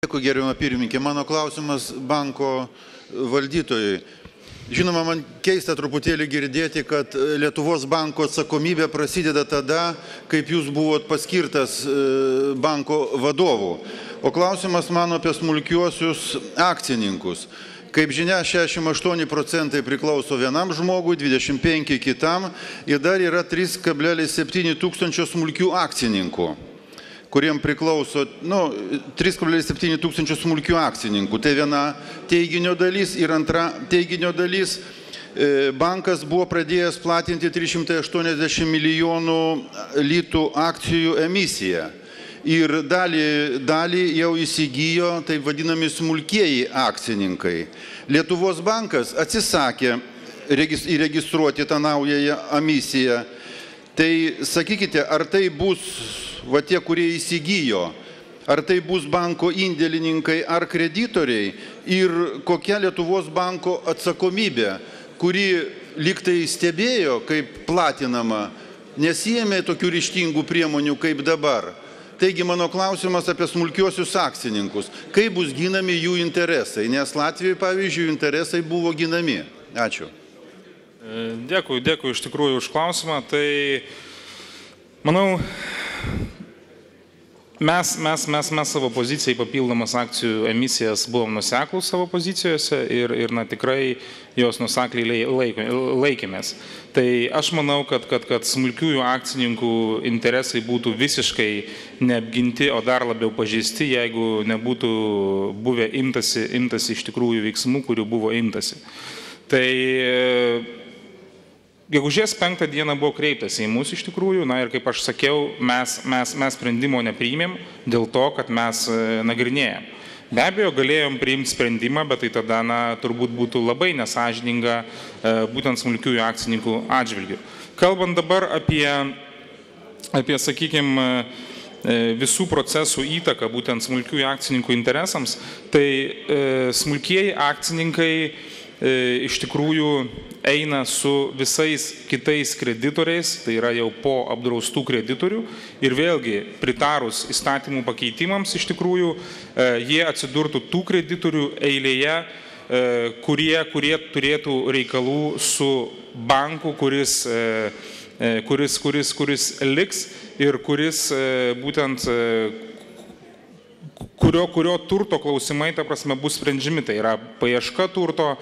Dėkui, gerbiama pirmininkė. Mano klausimas banko valdytojui. Žinoma, man keista truputėlį girdėti, kad Lietuvos banko atsakomybė prasideda tada, kaip jūs buvot paskirtas banko vadovu. O klausimas mano apie smulkiuosius akcininkus. Kaip žinia, 68% priklauso vienam žmogui, 25% kitam ir dar yra 3,7 tūkstančio smulkių akcininkų, kuriem priklauso 3,7 tūkstančio smulkių akcininkų. Tai viena teiginio dalis ir antra teiginio dalis. Bankas buvo pradėjęs platinti 380 milijonų litų akcijų emisiją. Ir dalį jau įsigijo taip vadinami smulkieji akcininkai. Lietuvos bankas atsisakė įregistruoti tą naująją emisiją. Tai sakykite, ar tai bus tie, kurie įsigijo, ar tai bus banko indėlininkai ar kreditoriai ir kokia Lietuvos banko atsakomybė, kuri lygtai stebėjo, kaip platinama, nesijėmė tokių ryžtingų priemonių kaip dabar. Taigi mano klausimas apie smulkiuosius akcininkus. Kaip bus ginami jų interesai? Nes Latvijoje, pavyzdžiui, jų interesai buvo ginami. Ačiū. Dėkui iš tikrųjų už klausimą. Tai, manau, mes savo pozicijai papildomas akcijų emisijas buvom nuseklus savo pozicijose ir tikrai jos nusakliai laikėmės. Tai aš manau, kad smulkiųjų akcininkų interesai būtų visiškai neapginti, o dar labiau pažeisti, jeigu nebūtų buvę imtasi iš tikrųjų veiksmų, kurių buvo imtasi. Tai gegužės 5 dieną buvo kreiptasi į mus iš tikrųjų, ir kaip aš sakiau, mes sprendimo nepriėmėm dėl to, kad mes nagrinėjom. Be abejo, galėjom priimti sprendimą, bet tai tada turbūt būtų labai nesąžininga būtent smulkiųjų akcininkų atžvilgių. Kalbant dabar apie sakykime, visų procesų įtaką būtent smulkiųjų akcininkų interesams, tai smulkieji akcininkai iš tikrųjų eina su visais kitais kreditoriais, tai yra jau po apdraustų kreditorių ir vėlgi pritarus įstatymų pakeitimams iš tikrųjų jie atsidurtų tų kreditorių eilėje, kurie turėtų reikalų su banku, kuris liks ir kuris būtent kurio turto klausimai, ta prasme, bus sprendžiami. Tai yra paieška turto,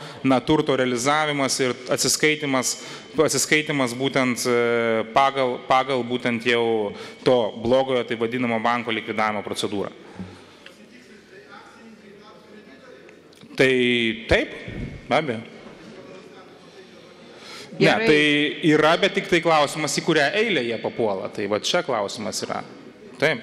turto realizavimas ir atsiskaitimas būtent pagal būtent jau to blogojo, tai vadinamo banko likvidavimo procedūrą. Tai taip, be abejo. Ne, tai yra, bet tik tai klausimas, į kurią eilę jie papuola. Tai va čia klausimas yra. Taip.